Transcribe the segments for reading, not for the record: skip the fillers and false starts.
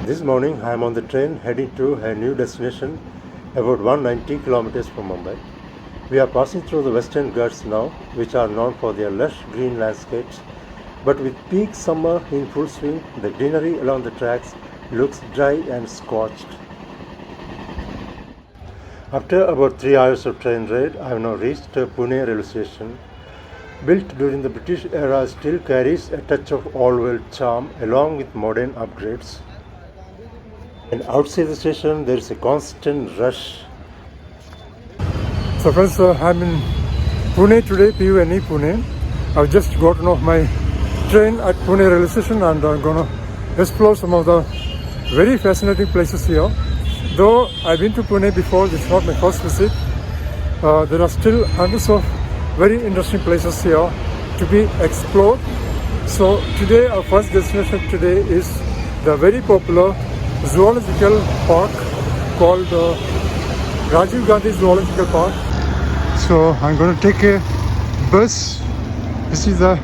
This morning I am on the train heading to a new destination about 190 kilometers from Mumbai. We are passing through the Western Ghats now, which are known for their lush green landscapes. But with peak summer in full swing, the greenery along the tracks looks dry and scorched. After about 3 hours of train ride, I have now reached Pune railway station. Built during the British era, still carries a touch of old-world charm along with modern upgrades. And outside the station, there is a constant rush. So friends, I'm in Pune today, Pune, Pune. I've just gotten off my train at Pune railway station and I'm gonna explore some of the very fascinating places here. Though I've been to Pune before, this is not my first visit. There are still hundreds of very interesting places here to be explored. So today, our first destination today is the very popular zoological park called Rajiv Gandhi Zoological Park. So I'm going to take a bus. This is the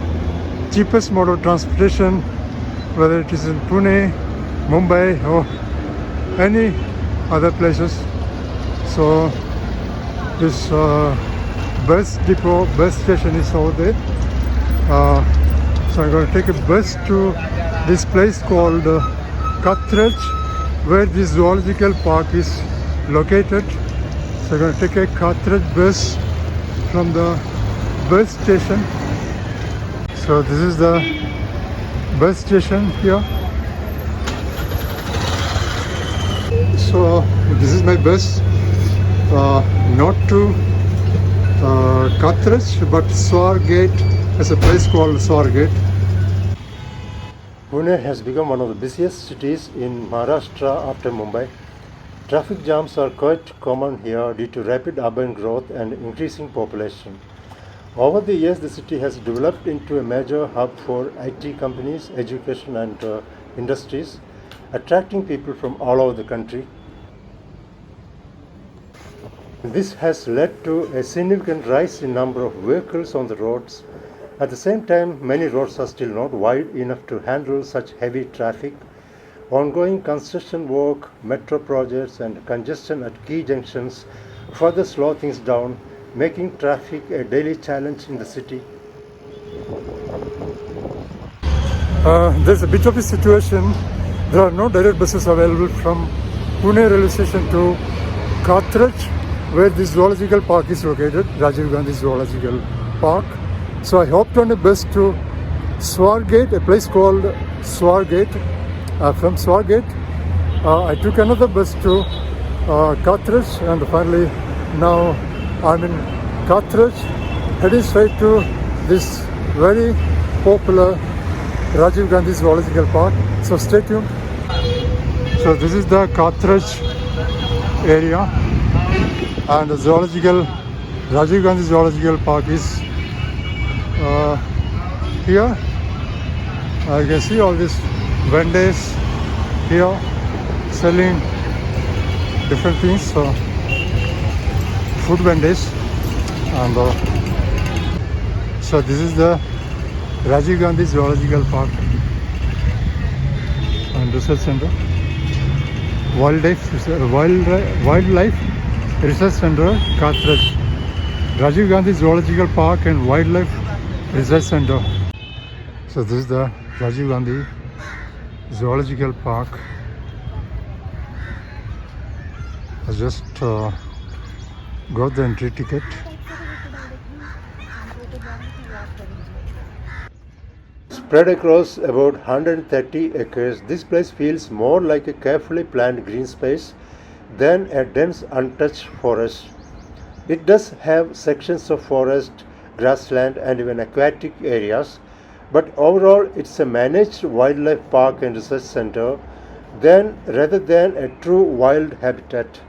cheapest mode of transportation, whether it is in Pune, Mumbai or any other places. So this bus depot, bus station is over there. So I'm going to take a bus to this place called Kathraj, where this zoological park is located. So I'm going to take a Kathraj bus from the bus station. So this is the bus station here. So this is my bus, not to Kathraj but Swargate. There's a place called Swargate. Pune has become one of the busiest cities in Maharashtra after Mumbai. Traffic jams are quite common here due to rapid urban growth and increasing population. Over the years, the city has developed into a major hub for IT companies, education and industries, attracting people from all over the country. This has led to a significant rise in number of vehicles on the roads. At the same time, many roads are still not wide enough to handle such heavy traffic. Ongoing construction work, metro projects and congestion at key junctions further slow things down, making traffic a daily challenge in the city. There's a bit of a situation. There are no direct buses available from Pune railway station to Kathraj, where this zoological park is located, Rajiv Gandhi Zoological Park. So I hopped on a bus to Swargate, a place called Swargate. From Swargate, I took another bus to Kathraj, and finally now I'm in Kathraj, heading straight to this very popular Rajiv Gandhi Zoological Park. So stay tuned. So this is the Kathraj area, and the Rajiv Gandhi Zoological Park is here. You can see all these vendors here selling different things, food vendors, and so this is the Rajiv Gandhi Zoological Park and Research Center, Wildlife Research Center, Kathraj. Rajiv Gandhi Zoological Park and Wildlife Research Center. So this is the Rajiv Gandhi Zoological Park. I just got the entry ticket. Spread across about 130 acres, this place feels more like a carefully planned green space than a dense untouched forest. It does have sections of forest, grassland and even aquatic areas, but overall it's a managed wildlife park and research center rather than a true wild habitat.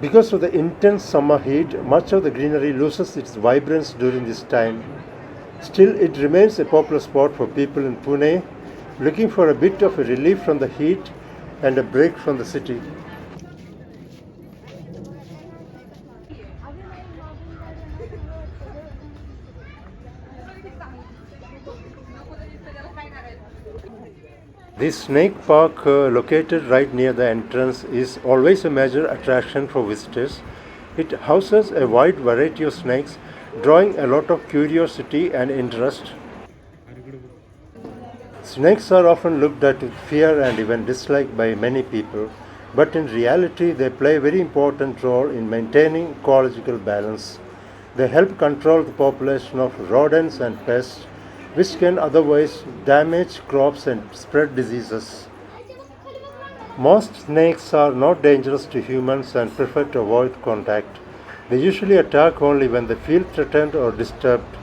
Because of the intense summer heat, much of the greenery loses its vibrance during this time. Still, it remains a popular spot for people in Pune looking for a bit of a relief from the heat and a break from the city. This snake park, located right near the entrance, is always a major attraction for visitors. It houses a wide variety of snakes, drawing a lot of curiosity and interest. Snakes are often looked at with fear and even dislike by many people, but in reality, they play a very important role in maintaining ecological balance. They help control the population of rodents and pests, which can otherwise damage crops and spread diseases. Most snakes are not dangerous to humans and prefer to avoid contact. They usually attack only when they feel threatened or disturbed.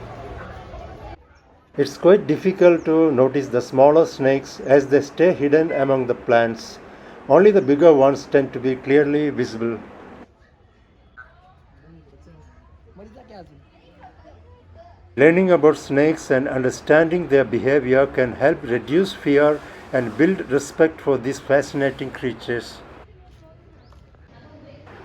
It's quite difficult to notice the smaller snakes as they stay hidden among the plants. Only the bigger ones tend to be clearly visible. Learning about snakes and understanding their behavior can help reduce fear and build respect for these fascinating creatures.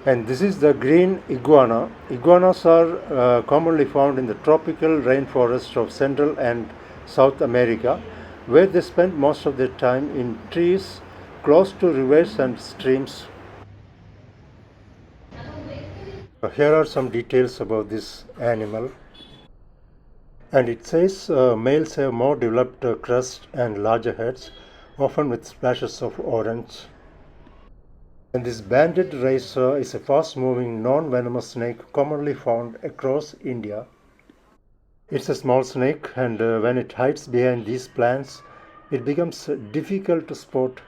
And this is the green iguana. Iguanas are commonly found in the tropical rainforests of Central and South America, where they spend most of their time in trees close to rivers and streams. Here are some details about this animal. And it says males have more developed crest and larger heads, often with splashes of orange. And this banded racer is a fast-moving, non-venomous snake commonly found across India. It's a small snake, and when it hides behind these plants, it becomes difficult to spot.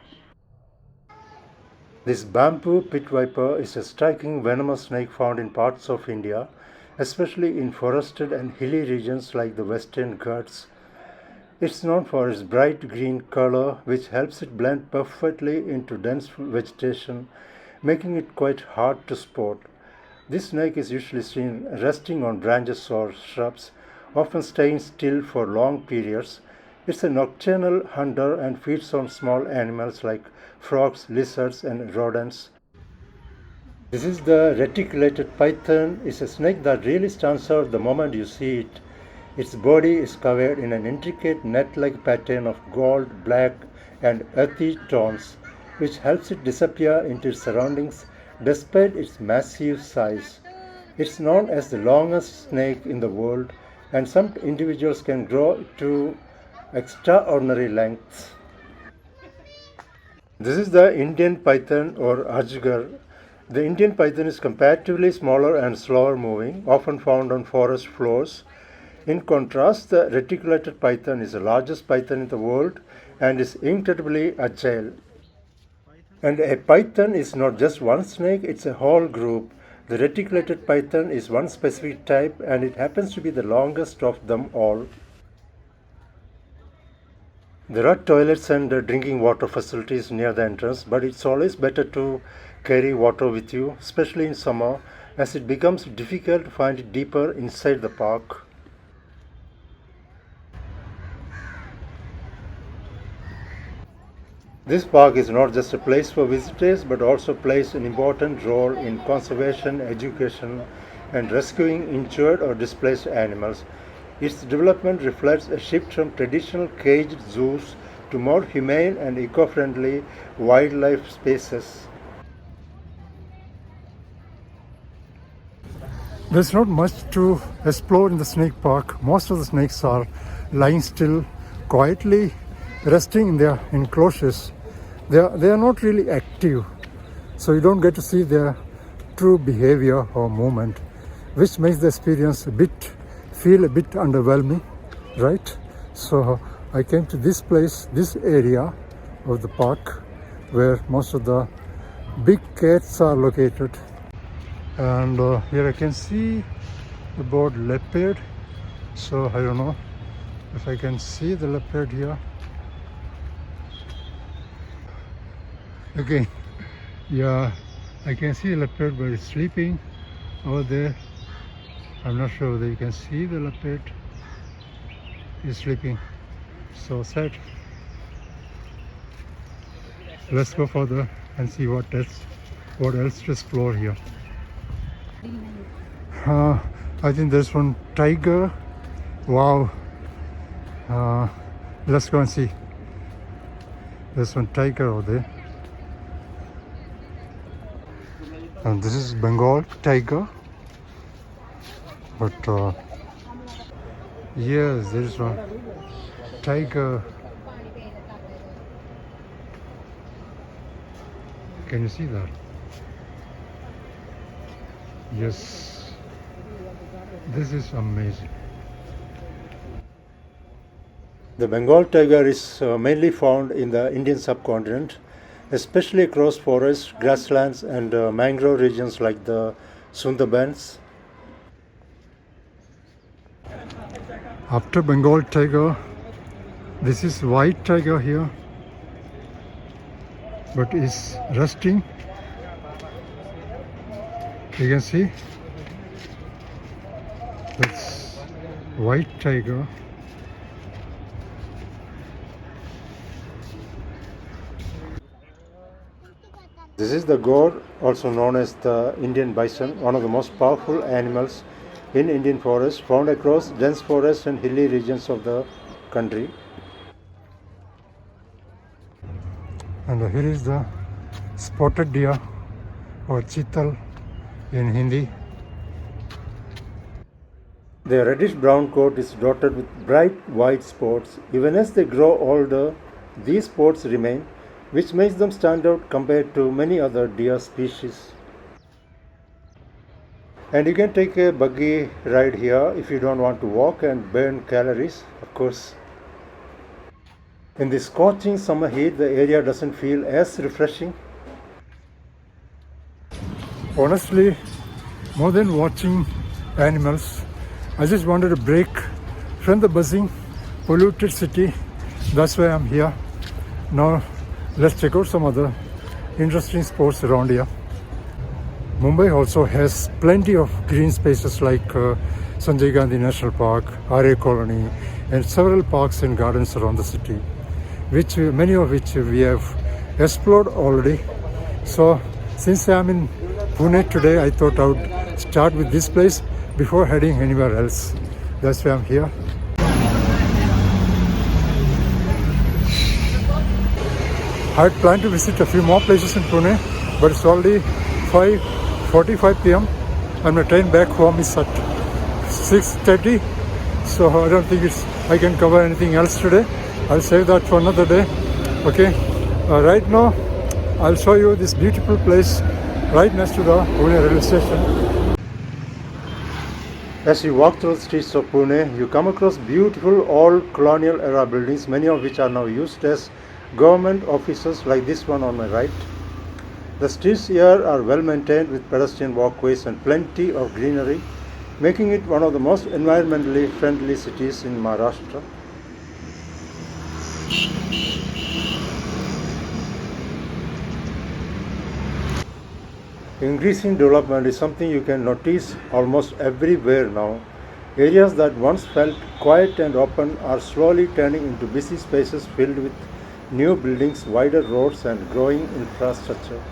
This bamboo pit viper is a striking venomous snake found in parts of India, especially in forested and hilly regions like the Western Ghats. It's known for its bright green color, which helps it blend perfectly into dense vegetation, making it quite hard to spot. This snake is usually seen resting on branches or shrubs, often staying still for long periods. It's a nocturnal hunter and feeds on small animals like frogs, lizards, and rodents. This is the reticulated python. It's a snake that really stands out the moment you see it. Its body is covered in an intricate net-like pattern of gold, black, and earthy tones, which helps it disappear into its surroundings despite its massive size. It's known as the longest snake in the world, and some individuals can grow to extraordinary lengths. This is the Indian python or ajgar. The Indian python is comparatively smaller and slower moving, often found on forest floors. In contrast, the reticulated python is the largest python in the world and is incredibly agile. And a python is not just one snake, it's a whole group. The reticulated python is one specific type and it happens to be the longest of them all. There are toilets and drinking water facilities near the entrance, but it's always better to carry water with you, especially in summer, as it becomes difficult to find it deeper inside the park. This park is not just a place for visitors, but also plays an important role in conservation, education, and rescuing injured or displaced animals. Its development reflects a shift from traditional caged zoos to more humane and eco-friendly wildlife spaces. There's not much to explore in the snake park. Most of the snakes are lying still, quietly resting in their enclosures. They are not really active, so you don't get to see their true behavior or movement, which makes the experience feel a bit underwhelming, right? So I came to this place, this area of the park, where most of the big cats are located. And here I can see the board leopard. So I don't know if I can see the leopard here. Okay, yeah, I can see the leopard, but it's sleeping over there. I'm not sure whether you can see the leopard. He's sleeping. So sad. Let's go further and see what else to explore here. I think there's one tiger. Wow. Let's go and see. There's one tiger over there. And this is Bengal tiger. But yes, there is one tiger. Can you see that? Yes, this is amazing. The Bengal tiger is mainly found in the Indian subcontinent, especially across forests, grasslands, and mangrove regions like the Sundarbans. After Bengal tiger, this is white tiger here, but is resting. You can see that's white tiger. This is the gaur, also known as the Indian bison, one of the most powerful animals in Indian forests, found across dense forests and hilly regions of the country. And here is the spotted deer or chital in Hindi. Their reddish-brown coat is dotted with bright white spots. Even as they grow older, these spots remain, which makes them stand out compared to many other deer species. And you can take a buggy ride here if you don't want to walk and burn calories, of course. In the scorching summer heat, the area doesn't feel as refreshing. Honestly, more than watching animals, I just wanted a break from the buzzing, polluted city. That's why I'm here. Now, let's check out some other interesting spots around here. Mumbai also has plenty of green spaces like Sanjay Gandhi National Park, RA Colony, and several parks and gardens around the city, which many of which we have explored already. So, since I'm in Pune today, I thought I would start with this place before heading anywhere else. That's why I'm here. I had planned to visit a few more places in Pune, but it's already 5:45 p.m. and my train back home is at 6:30. So I don't think I can cover anything else today. I'll save that for another day. Okay. Right now, I'll show you this beautiful place right next to the Pune railway station. As you walk through the streets of Pune, you come across beautiful old colonial era buildings, many of which are now used as government offices like this one on my right. The streets here are well maintained with pedestrian walkways and plenty of greenery, making it one of the most environmentally friendly cities in Maharashtra. Increasing development is something you can notice almost everywhere now. Areas that once felt quiet and open are slowly turning into busy spaces filled with new buildings, wider roads, and growing infrastructure.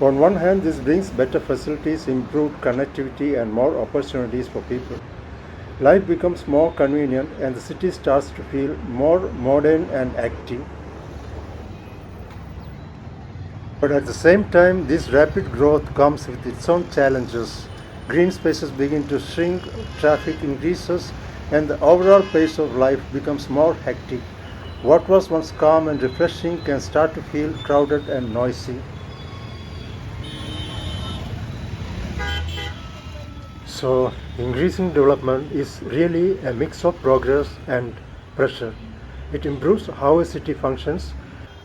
On one hand, this brings better facilities, improved connectivity, and more opportunities for people. Life becomes more convenient, and the city starts to feel more modern and active. But at the same time, this rapid growth comes with its own challenges. Green spaces begin to shrink, traffic increases, and the overall pace of life becomes more hectic. What was once calm and refreshing can start to feel crowded and noisy. So, increasing development is really a mix of progress and pressure. It improves how a city functions,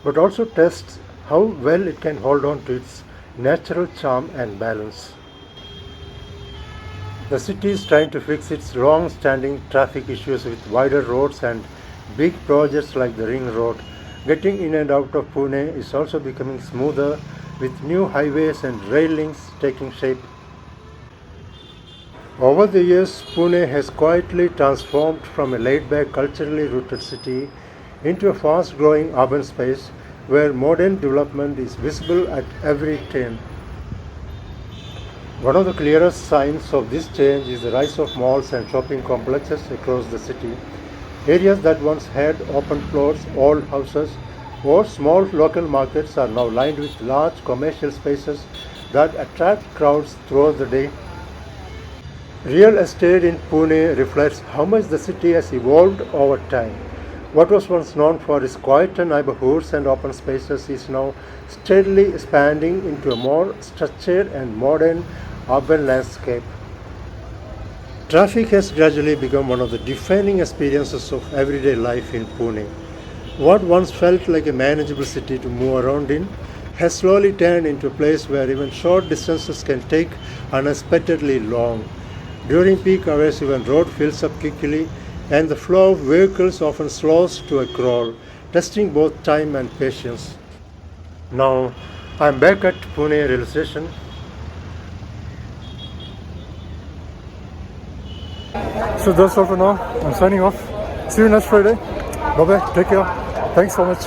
but also tests how well it can hold on to its natural charm and balance. The city is trying to fix its long-standing traffic issues with wider roads and big projects like the Ring Road. Getting in and out of Pune is also becoming smoother with new highways and rail links taking shape. Over the years, Pune has quietly transformed from a laid-back, culturally rooted city into a fast-growing urban space where modern development is visible at every turn. One of the clearest signs of this change is the rise of malls and shopping complexes across the city. Areas that once had open floors, old houses, Or small local markets are now lined with large commercial spaces that attract crowds throughout the day. Real estate in Pune reflects how much the city has evolved over time. What was once known for its quieter neighborhoods and open spaces is now steadily expanding into a more structured and modern urban landscape. Traffic has gradually become one of the defining experiences of everyday life in Pune. What once felt like a manageable city to move around in has slowly turned into a place where even short distances can take unexpectedly long. During peak hours, even road fills up quickly, and the flow of vehicles often slows to a crawl, testing both time and patience. Now, I'm back at Pune railway station. So that's all for now. I'm signing off. See you next Friday. Bye bye. Take care. Thanks so much.